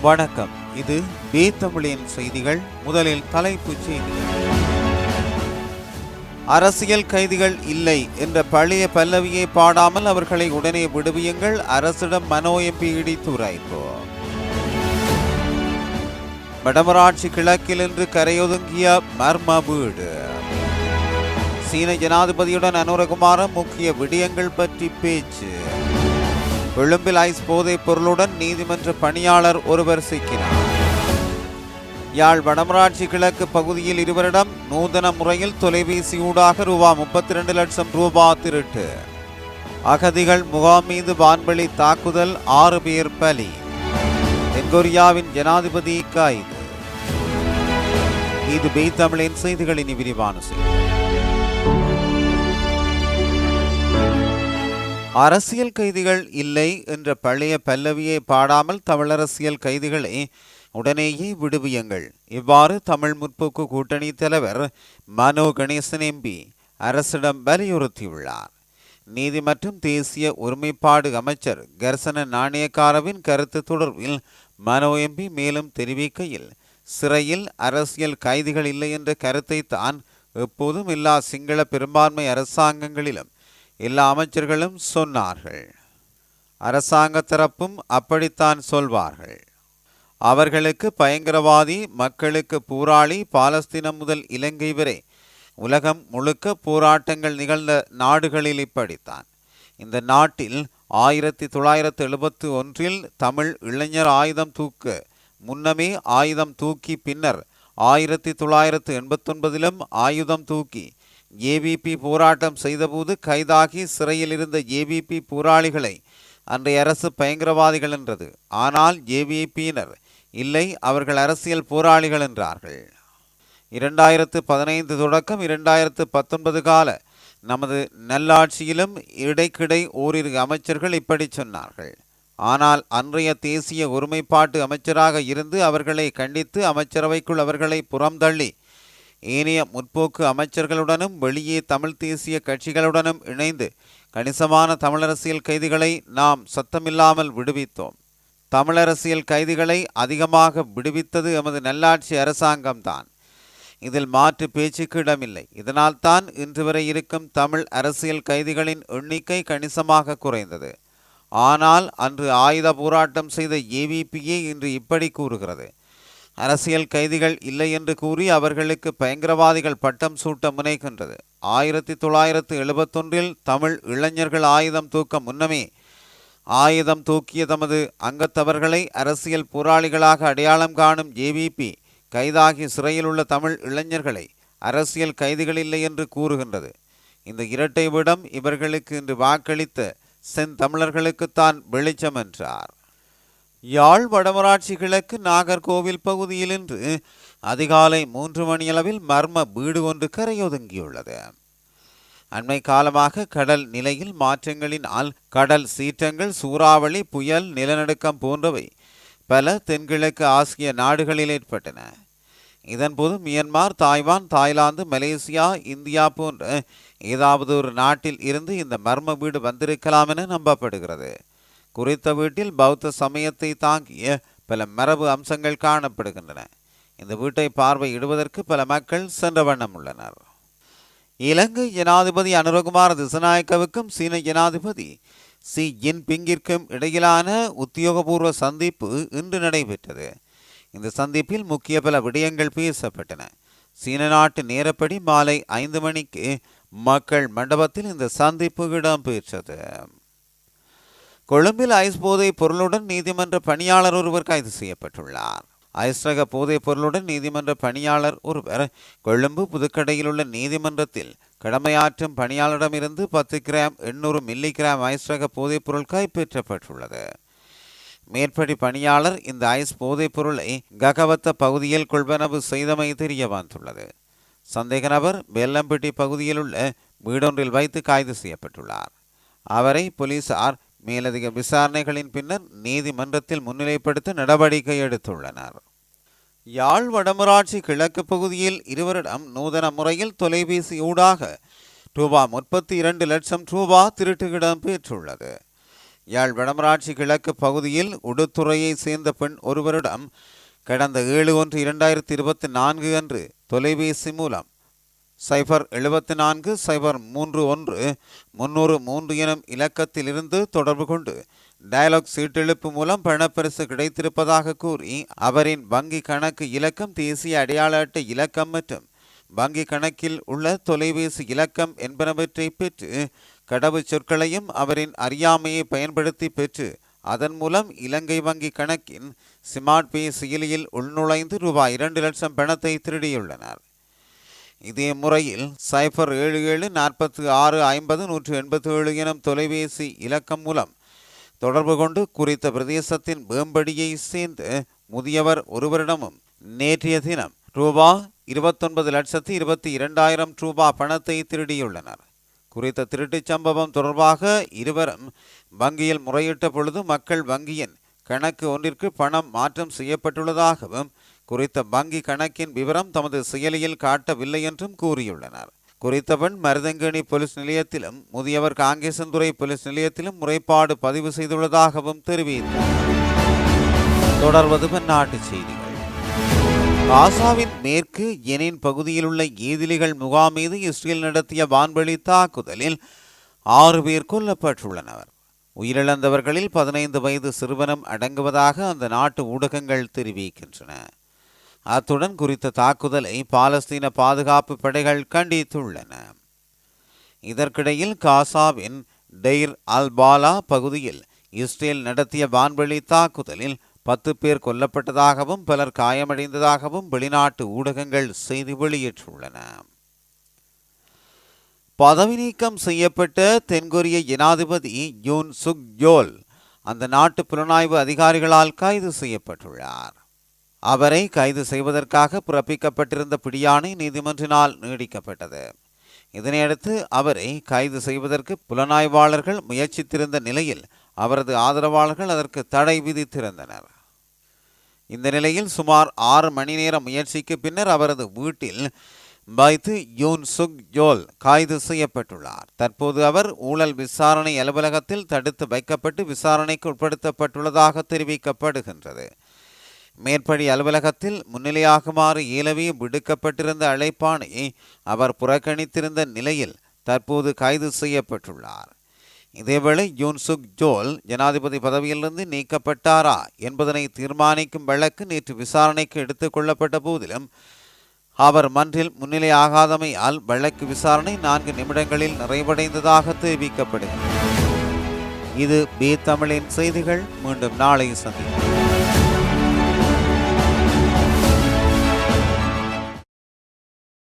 வணக்கம். இது பே தமிழின் செய்திகள். முதலில் தலைப்புச் செய்திகள். அரசியல் கைதிகள் இல்லை என்ற பழைய பல்லவியை பாடாமல் அவர்களை உடனே விடுவியுங்கள். அரசிடம் மனோ எம்பி இடித்துரைப்பு. வடமராட்சி கிழக்கில் இன்று கரையொதுங்கிய மர்ம வீடு. சீன ஜனாதிபதியுடன் அனுரகுமார முக்கிய விடயங்கள் பற்றி பேச்சு. கொழும்பில் ஐஸ் போதைப் பொருளுடன் நீதிமன்ற பணியாளர் ஒருவர் சிக்கினார். யாழ் வடமராட்சி கிழக்கு பகுதியில் இருவரிடம் நூதன முறையில் தொலைபேசி ஊடாக ₹32 லட்சம் திருட்டு. அகதிகள் முகாம் மீது வான்வெளி தாக்குதல், 6 பேர் பலி. தென்கொரியாவின் ஜனாதிபதி கைது. இது பே தமிழின் செய்திகளின் விரிவான செய்தி. அரசியல் கைதிகள் இல்லை என்ற பழைய பல்லவியை பாடாமல் தமிழரசியல் கைதிகளை உடனேயே விடுவியுங்கள். இவ்வாறு தமிழ் முற்போக்கு கூட்டணி தலைவர் மனோ கணேசன் எம்பி அரசிடம் வலியுறுத்தியுள்ளார். நீதி மற்றும் தேசிய ஒருமைப்பாடு அமைச்சர் கர்சன நாணயக்காரவின் கருத்து தொடர்பில் மனோ எம்பி மேலும் தெரிவிக்கையில், சிறையில் அரசியல் கைதிகள் இல்லை என்ற கருத்தை தான் எப்போதும் எல்லா சிங்கள பெரும்பான்மை அரசாங்கங்களிலும் எல்லா அமைச்சர்களும் சொன்னார்கள். அரசாங்க தரப்பும் அப்படித்தான் சொல்வார்கள். அவர்களுக்கு பயங்கரவாதி, மக்களுக்கு போராளி, பாலஸ்தீனம் முதல் இலங்கை வரை உலகம் முழுக்க போராட்டங்கள் நிகழ்ந்த நாடுகளில் இப்படித்தான். இந்த நாட்டில் 1971 தமிழ் இளைஞர் ஆயுதம் தூக்க முன்னமே ஆயுதம் தூக்கி, பின்னர் 1989 ஆயுதம் தூக்கி ஏவிபி போராட்டம் செய்தபோது கைதாகி சிறையில் இருந்த ஏவிபி போராளிகளை அன்றைய அரசு பயங்கரவாதிகள் என்றது. ஆனால் ஏவிபியினர் இல்லை, அவர்கள் அரசியல் போராளிகள் என்றார்கள். 2015 தொடக்கம் 2019 கால நமது நல்லாட்சியிலும் இடைக்கிடை ஓரிரு அமைச்சர்கள் இப்படி சொன்னார்கள். ஆனால் அன்றைய தேசிய ஒருமைப்பாட்டு அமைச்சராக இருந்து அவர்களை கண்டித்து அமைச்சரவைக்குள் அவர்களை புறம்தள்ளி ஏனைய முற்போக்கு அமைச்சர்களுடனும் வெளியே தமிழ் தேசிய கட்சிகளுடனும் இணைந்து கணிசமான தமிழரசியல் கைதிகளை நாம் சத்தமில்லாமல் விடுவித்தோம். தமிழரசியல் கைதிகளை அதிகமாக விடுவித்தது எமது நல்லாட்சி அரசாங்கம்தான். இதில் மாற்று பேச்சுக்கு இடமில்லை. இதனால் தான் இன்று வரை இருக்கும் தமிழ் அரசியல் கைதிகளின் எண்ணிக்கை கணிசமாக குறைந்தது. ஆனால் அன்று ஆயுத போராட்டம் செய்த ஏவிபியே இன்று இப்படி கூறுகிறது. அரசியல் கைதிகள் இல்லை என்று கூறி அவர்களுக்கு பயங்கரவாதிகள் பட்டம் சூட்ட முனைகின்றது. 1971 தமிழ் இளைஞர்கள் ஆயுதம் தூக்க முன்னமே ஆயுதம் தூக்கிய தமது அங்கத்தவர்களை அரசியல் போராளிகளாக அடையாளம் காணும் ஏவிபி கைதாகி சிறையில் உள்ள தமிழ் இளைஞர்களை அரசியல் கைதிகள் இல்லை என்று கூறுகின்றது. இந்த இரட்டை விடம் இவர்களுக்கு இன்று வாக்களித்த செந்தமிழர்களுக்குத்தான் வெளிச்சம் என்றார். யாழ் வடமராட்சி கிழக்கு நாகர்கோவில் பகுதியில் இன்று அதிகாலை 3 மணியளவில் மர்ம வீடு ஒன்று கரையொதுங்கியுள்ளது. அண்மை காலமாக கடல் நிலையில் மாற்றங்களினால் கடல் சீற்றங்கள், சூறாவளி, புயல், நிலநடுக்கம் போன்றவை பல தென்கிழக்கு ஆசிய நாடுகளில் ஏற்பட்டன. இதன்போது Myanmar, Taiwan, Thailand, Malaysia, India போன்ற ஏதாவது ஒரு நாட்டில் இருந்து இந்த மர்ம வீடு வந்திருக்கலாம் என நம்பப்படுகிறது. குறித்த வீட்டில் பௌத்த சமயத்தை தாங்கிய பல மரபு அம்சங்கள் காணப்படுகின்றன. இந்த வீட்டை பார்வையிடுவதற்கு பல மக்கள் சென்ற வண்ணம் உள்ளனர். இலங்கை ஜனாதிபதி அனுரகுமார திசாநாயக்கவுக்கும் சீன ஜனாதிபதி ஷி ஜின்பிங்கிற்கும் இடையிலான உத்தியோகபூர்வ சந்திப்பு இன்று நடைபெற்றது. இந்த சந்திப்பில் முக்கிய பல விடயங்கள் பேசப்பட்டன. சீன நாட்டு நேரப்படி மாலை 5 மணிக்கு மக்கள் மண்டபத்தில் இந்த சந்திப்பு இடம்பெற்றது. கொழும்பில் ஐஸ் போதைப் பொருளுடன் நீதிமன்ற பணியாளர் ஒருவர் கைது செய்யப்பட்டுள்ளார். ஐஸ் ரக போதைப் பொருளுடன் நீதிமன்ற பணியாளர் ஒருவர் கொழும்பு புதுக்கடையில் உள்ள நீதிமன்றத்தில் கடமையாற்றும் பணியாளரிடமிருந்து 10 கிராம் 800 மில்லிகிராம் ஐஸ் ரக போதைப் பொருள் கைப்பற்றப்பட்டுள்ளது. மேற்படி பணியாளர் இந்த ஐஸ் போதைப் பொருளை ககவத்த பகுதியில் கொள்வனவு செய்தமை தெரிய வந்துள்ளது. சந்தேக நபர் வெல்லம்பட்டி பகுதியில் உள்ள வீடொன்றில் வைத்து கைது செய்யப்பட்டுள்ளார். அவரை போலீசார் மேலதிக விசாரணைகளின் பின்னர் நீதிமன்றத்தில் முன்னிலைப்படுத்த நடவடிக்கை எடுத்துள்ளனர். யாழ் வடமராட்சி கிழக்கு பகுதியில் இருவரிடம் நூதன முறையில் தொலைபேசி ஊடாக ₹32 லட்சம் திருட்டு இடம்பெற்றுள்ளது. யாழ் வடமராட்சி கிழக்கு பகுதியில் உடுத்துறையை சேர்ந்த பெண் ஒருவரிடம் கடந்த 7/1/2024 அன்று தொலைபேசி மூலம் 074-031-303 எனும் இலக்கத்திலிருந்து தொடர்பு கொண்டு டயலாக் சீட்டெழுப்பு மூலம் பணப்பரிசு கிடைத்திருப்பதாக கூறி அவரின் வங்கி கணக்கு இலக்கம், தேசிய அடையாள அட்டை இலக்கம் மற்றும் வங்கி கணக்கில் உள்ள தொலைபேசி இலக்கம் என்பனவற்றை பெற்று கடவுச் சொற்களையும் அவரின் அறியாமையை பயன்படுத்தி பெற்று அதன் மூலம் இலங்கை வங்கி கணக்கின் ஸ்மார்ட் பே செயலியில் உள்நுழைந்து ரூபாய் 2 லட்சம் பணத்தை திருடியுள்ளனர். இதே முறையில் 077-46-50-187 எனும் தொலைபேசி இலக்கம் மூலம் தொடர்பு கொண்டு குறித்த பிரதேசத்தின் வேம்படியை சேர்ந்த முதியவர் ஒருவரிடமும் நேற்றைய தினம் ரூபாய் 29,22,000 பணத்தை திருடியுள்ளனர். குறித்த திருட்டுச் சம்பவம் தொடர்பாக இருவரும் வங்கியில் முறையிட்ட பொழுது மக்கள் வங்கியின் கணக்கு ஒன்றிற்கு பணம் மாற்றம் செய்யப்பட்டுள்ளதாகவும் குறித்த வங்கி கணக்கின் விவரம் தமது செயலியில் காட்டவில்லை என்றும் கூறியுள்ளனர். குறித்தவன் மருதங்கேணி போலீஸ் நிலையத்திலும் முதியவர் காங்கேசன்துறை போலீஸ் நிலையத்திலும் முறைப்பாடு பதிவு செய்துள்ளதாகவும் தெரிவித்தார். தொடர்வது பன்னாட்டுச் செய்திகள். காசாவின் மேற்கு யெனின் பகுதியில் உள்ள ஏதிலிகள் முகாம் மீது இஸ்ரேல் நடத்திய வான்வெளி தாக்குதலில் 6 பேர் கொல்லப்பட்டுள்ளனர். உயிரிழந்தவர்களில் 15 வயது சிறுவனும் அடங்குவதாக அந்த நாட்டு ஊடகங்கள் தெரிவிக்கின்றன. அத்துடன் குறித்த தாக்குதலை பாலஸ்தீன பாதுகாப்பு படைகள் கண்டித்துள்ளன. இதற்கிடையில் காசாவின் டெய்ர் அல்-பாலா பகுதியில் இஸ்ரேல் நடத்திய வான்வெளி தாக்குதலில் 10 பேர் கொல்லப்பட்டதாகவும் பலர் காயமடைந்ததாகவும் வெளிநாட்டு ஊடகங்கள் செய்தி வெளியிட்டுள்ளன. பதவி நீக்கம் செய்யப்பட்ட தென்கொரிய ஜனாதிபதி யூன் சுக் யோல் அந்த நாட்டு புலனாய்வு அதிகாரிகளால் கைது செய்யப்பட்டுள்ளார். அவரை கைது செய்வதற்காக பிறப்பிக்கப்பட்டிருந்த பிடியாணை நீதிமன்றினால் நீடிக்கப்பட்டது. இதனையடுத்து அவரை கைது செய்வதற்கு புலனாய்வாளர்கள் முயற்சித்திருந்த நிலையில் அவரது ஆதரவாளர்கள் அதற்கு தடை விதித்திருந்தனர். இந்த நிலையில் சுமார் 6 மணி நேர முயற்சிக்கு பின்னர் அவரது வீட்டில் வைத்து யூன் சுக் யோல் கைது செய்யப்பட்டுள்ளார். தற்போது அவர் ஊழல் விசாரணை அலுவலகத்தில் தடுத்து வைக்கப்பட்டு விசாரணைக்கு உட்படுத்தப்பட்டுள்ளதாக தெரிவிக்கப்படுகின்றது. மேற்படி அலுவலகத்தில் முன்னிலையாகுமாறு ஏலவே விடுக்கப்பட்டிருந்த அழைப்பாணையை அவர் புறக்கணித்திருந்த நிலையில் தற்போது கைது செய்யப்பட்டுள்ளார். இதேவேளை யூன் சுக் யோல் ஜனாதிபதி பதவியிலிருந்து நீக்கப்பட்டாரா என்பதனை தீர்மானிக்கும் வழக்கு நேற்று விசாரணைக்கு எடுத்துக் கொள்ளப்பட்ட போதிலும் அவர் மன்றில் முன்னிலையாகாதமையால் வழக்கு விசாரணை 4 நிமிடங்களில் நிறைவடைந்ததாக தெரிவிக்கப்படுகிறது. இது பி தமிழின் செய்திகள். மீண்டும் நாளை சந்திப்போம்.